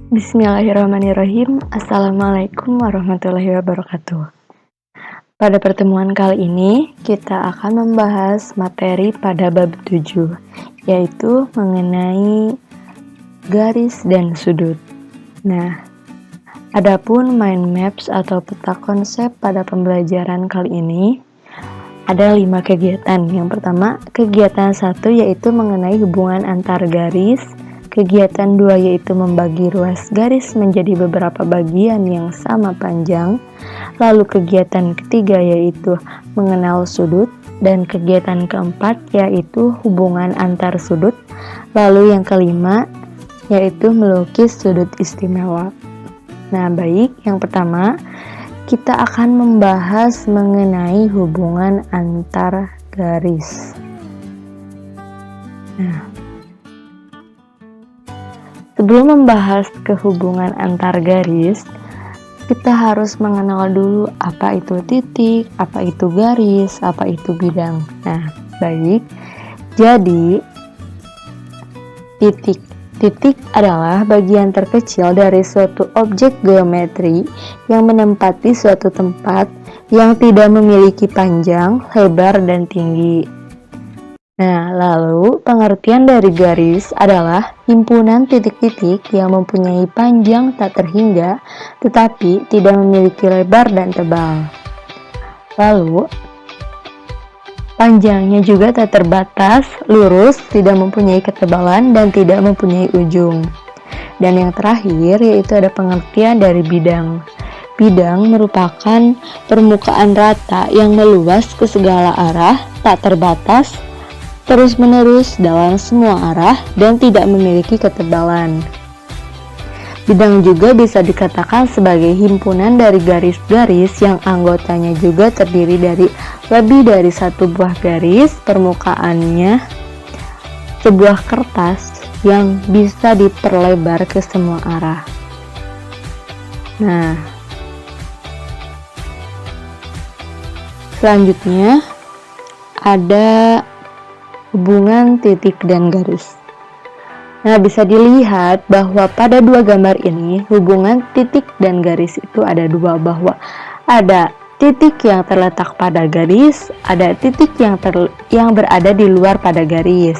Bismillahirrahmanirrahim. Assalamualaikum warahmatullahi wabarakatuh. Pada pertemuan kali ini, kita akan membahas materi pada bab 7, yaitu mengenai garis dan sudut. Nah, adapun mind maps atau peta konsep pada pembelajaran kali ini, ada 5 kegiatan. Yang pertama, kegiatan 1 yaitu mengenai hubungan antar garis. Kegiatan 2 yaitu membagi ruas garis menjadi beberapa bagian yang sama panjang. Lalu kegiatan ketiga yaitu mengenal sudut. Dan kegiatan keempat yaitu hubungan antar sudut. Lalu yang kelima yaitu melukis sudut istimewa. Nah, baik, yang pertama kita akan membahas mengenai hubungan antar garis. Nah, sebelum membahas kehubungan antar garis, kita harus mengenal dulu apa itu titik, apa itu garis, apa itu bidang. Nah, baik. Jadi, titik adalah bagian terkecil dari suatu objek geometri yang menempati suatu tempat yang tidak memiliki panjang, lebar, dan tinggi. Nah, lalu pengertian dari garis adalah himpunan titik-titik yang mempunyai panjang tak terhingga tetapi tidak memiliki lebar dan tebal. Lalu, panjangnya juga tak terbatas, lurus, tidak mempunyai ketebalan, dan tidak mempunyai ujung. Dan yang terakhir yaitu ada pengertian dari bidang. Bidang merupakan permukaan rata yang meluas ke segala arah, tak terbatas, terus-menerus dalam semua arah, dan tidak memiliki ketebalan. Bidang juga bisa dikatakan sebagai himpunan dari garis-garis yang anggotanya juga terdiri dari lebih dari satu buah garis. Permukaannya sebuah kertas yang bisa diperlebar ke semua arah. Nah, selanjutnya ada hubungan titik dan garis. Nah, bisa dilihat bahwa pada dua gambar ini hubungan titik dan garis itu ada dua, bahwa ada titik yang terletak pada garis, ada titik yang berada di luar pada garis.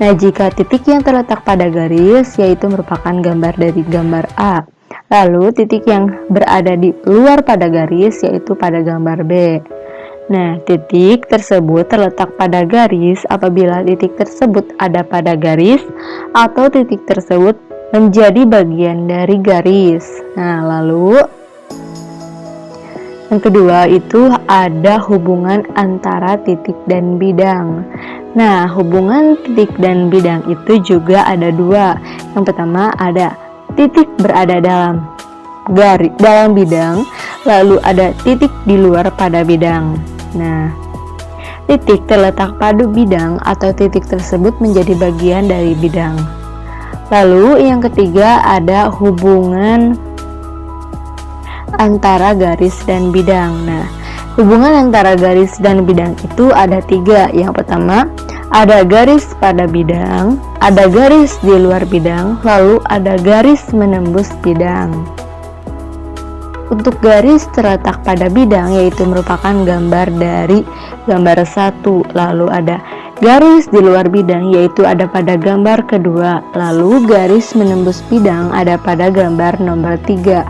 Nah, jika titik yang terletak pada garis yaitu merupakan gambar dari gambar A. Lalu titik yang berada di luar pada garis yaitu pada gambar B. Nah, titik tersebut terletak pada garis apabila titik tersebut ada pada garis atau titik tersebut menjadi bagian dari garis. Nah, lalu yang kedua itu ada hubungan antara titik dan bidang. Nah, hubungan titik dan bidang itu juga ada dua. Yang pertama ada titik berada dalam bidang, lalu ada titik di luar pada bidang. Nah, titik terletak pada bidang atau titik tersebut menjadi bagian dari bidang. Lalu yang ketiga ada hubungan antara garis dan bidang. Nah, hubungan antara garis dan bidang itu ada tiga. Yang pertama ada garis pada bidang, ada garis di luar bidang, lalu ada garis menembus bidang. Untuk garis terletak pada bidang yaitu merupakan gambar dari gambar 1, lalu ada garis di luar bidang yaitu ada pada gambar kedua, lalu garis menembus bidang ada pada gambar nomor 3.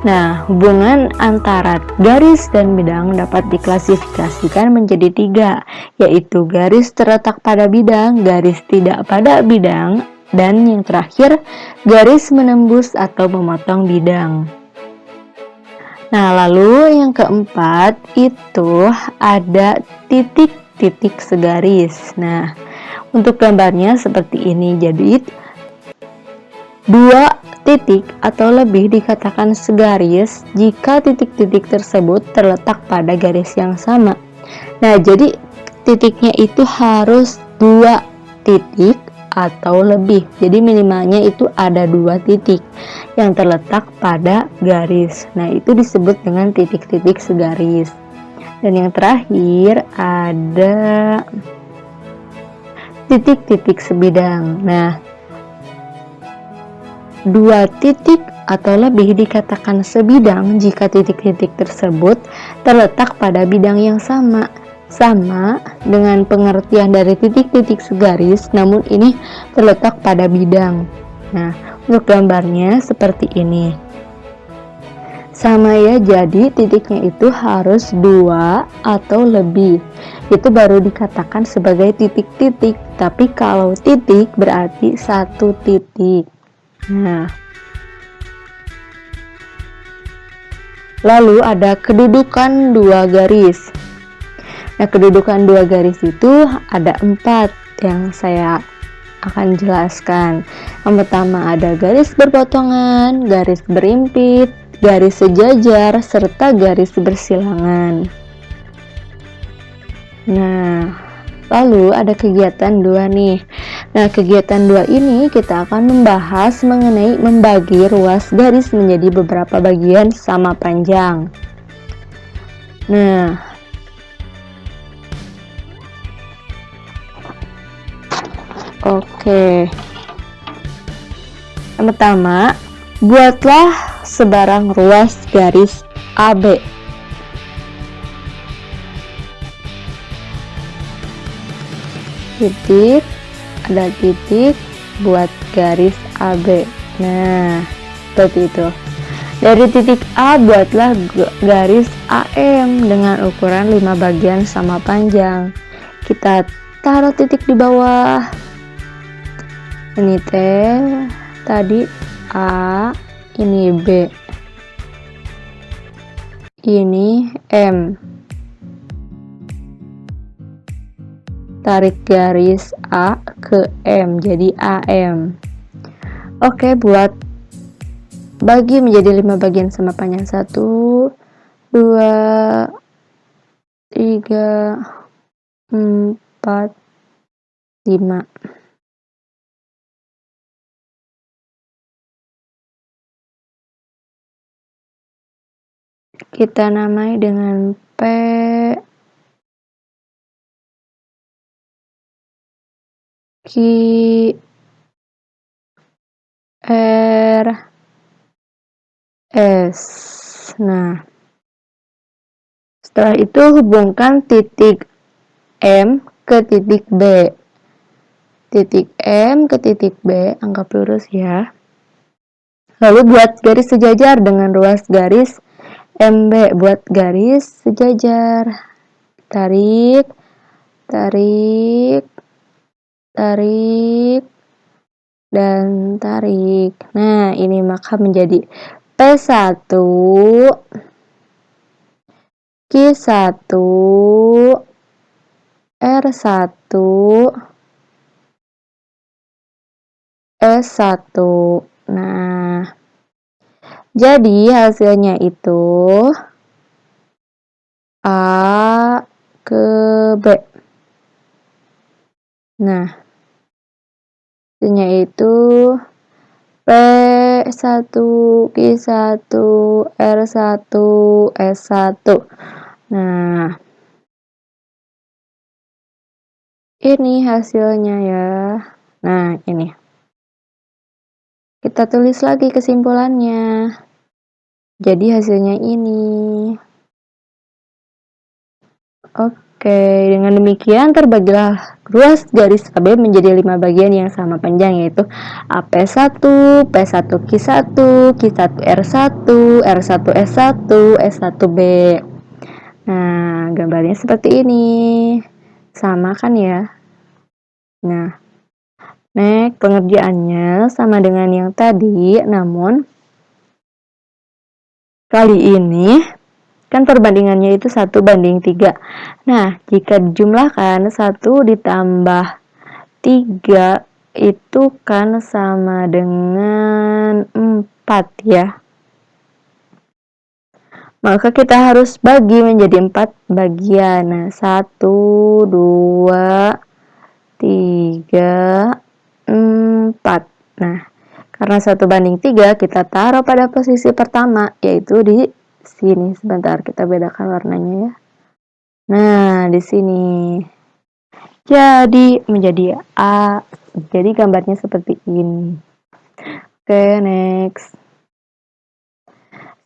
Nah, hubungan antara garis dan bidang dapat diklasifikasikan menjadi 3, yaitu garis terletak pada bidang, garis tidak pada bidang, dan yang terakhir garis menembus atau memotong bidang. Nah, lalu yang keempat itu ada titik-titik segaris. Nah, untuk gambarnya seperti ini. Jadi, dua titik atau lebih dikatakan segaris jika titik-titik tersebut terletak pada garis yang sama. Nah, jadi titiknya itu harus dua titik atau lebih. Jadi minimalnya itu ada dua titik yang terletak pada garis. Nah, itu disebut dengan titik-titik segaris. Dan yang terakhir ada titik-titik sebidang. Nah, Dua titik atau lebih dikatakan sebidang jika titik-titik tersebut terletak pada bidang yang sama. Sama dengan pengertian dari titik-titik segaris, namun ini terletak pada bidang. Nah, untuk gambarnya seperti ini. Sama ya, jadi titiknya itu harus dua atau lebih. Itu baru dikatakan sebagai titik-titik. Tapi kalau titik berarti satu titik. Nah, lalu ada kedudukan dua garis. Nah, kedudukan dua garis itu ada 4 yang saya akan jelaskan. Yang pertama ada garis berpotongan, garis berimpit, garis sejajar, serta garis bersilangan. Nah, lalu ada kegiatan 2 nih. Nah, kegiatan 2 ini kita akan membahas mengenai membagi ruas garis menjadi beberapa bagian sama panjang. Nah, oke. Yang pertama, buatlah sebarang ruas garis AB. Titik, ada titik, buat garis AB. Nah, seperti itu. Dari titik A, buatlah garis AM dengan ukuran 5 bagian sama panjang. Kita taruh titik di bawah. Ini T, tadi A, ini B, ini M. Tarik garis A ke M, jadi AM. Oke, buat bagi menjadi 5 bagian sama panjang. 1, 2, 3, 4, 5. Kita namai dengan P, Q, R, S. Nah, setelah itu hubungkan titik M ke titik B. Titik M ke titik B, anggap lurus ya. Lalu buat garis sejajar dengan ruas garis MB. Buat garis sejajar. Tarik, tarik, tarik, dan tarik. Nah, ini maka menjadi P1, Q1, R1, S1. Nah, jadi hasilnya itu A ke B. Nah, hasilnya itu P1, Q1, R1, S1. Nah, ini hasilnya ya. Nah, ini. Kita tulis lagi kesimpulannya. Jadi hasilnya ini. Oke, dengan demikian terbagilah ruas garis AB menjadi 5 bagian yang sama panjang, yaitu AP1, P1Q1, Q1R1, R1S1, S1B. Nah, gambarnya seperti ini. Sama kan ya? Nah, next, pengerjaannya sama dengan yang tadi, namun kali ini kan perbandingannya itu 1:3. Nah, jika dijumlahkan 1 ditambah 3 itu kan sama dengan 4 ya. Maka kita harus bagi menjadi 4 bagian. Nah, 1, 2, 3, 4. Nah, karena 1:3 kita taruh pada posisi pertama, yaitu di sini. Sebentar, kita bedakan warnanya ya. Nah, di sini. Jadi menjadi A. Jadi gambarnya seperti ini. Oke, next.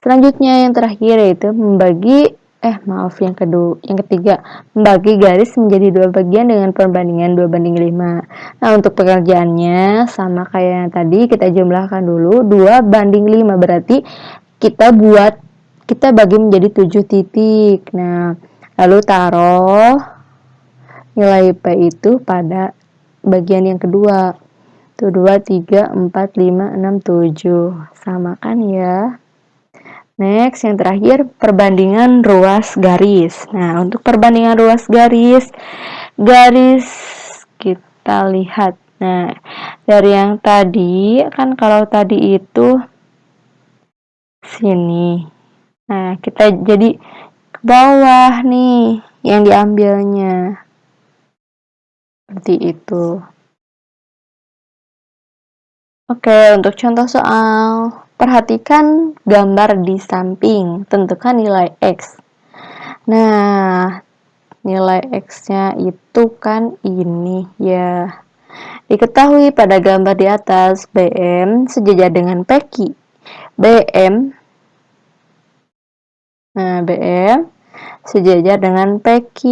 Selanjutnya yang terakhir yaitu yang ketiga, membagi garis menjadi dua bagian dengan perbandingan 2:5. Nah, untuk pekerjaannya sama kayak yang tadi, kita jumlahkan dulu 2:5, berarti kita bagi menjadi 7 titik. Nah, lalu taruh nilai P itu pada bagian yang kedua. Tuh 2, 3, 4, 5, 6, 7. Samakan ya. Next, yang terakhir perbandingan ruas garis. Nah, untuk perbandingan ruas garis kita lihat. Nah, dari yang tadi, kan kalau tadi itu sini. Nah, kita jadi ke bawah nih yang diambilnya. Seperti itu. Oke, untuk contoh soal, perhatikan gambar di samping, tentukan nilai X. Nah, nilai X-nya itu kan ini ya. Diketahui pada gambar di atas, BM sejajar dengan PQ. BM sejajar dengan PQ.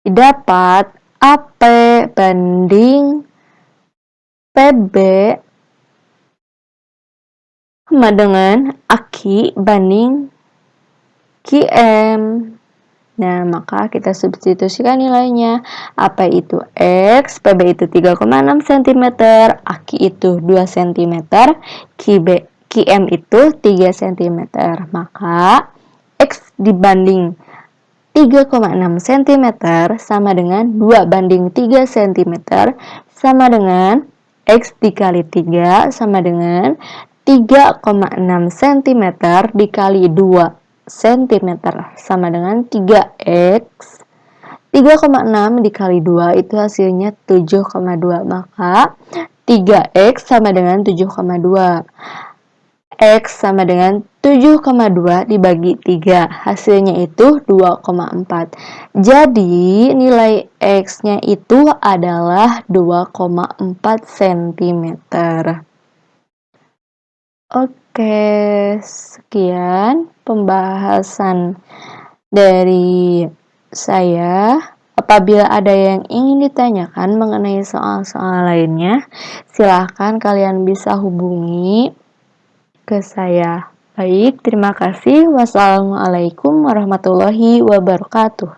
Didapat AP banding PB sama dengan AQ banding QM. Nah, maka kita substitusikan nilainya. AP itu X, PB itu 3,6 cm, AQ itu 2 cm, QM itu 3 cm. Maka X dibanding 3,6 cm sama dengan 2:3 cm sama dengan X dikali 3 sama dengan 3,6 cm dikali 2 cm sama dengan 3X. 3,6 dikali 2 itu hasilnya 7,2. Maka 3X sama dengan 7,2. X sama dengan 7,2 dibagi 3. Hasilnya itu 2,4. Jadi nilai X-nya itu adalah 2,4 cm. Oke, sekian pembahasan dari saya. Apabila ada yang ingin ditanyakan mengenai soal-soal lainnya, silahkan kalian bisa hubungi ke saya. Baik, terima kasih. Wassalamualaikum warahmatullahi wabarakatuh.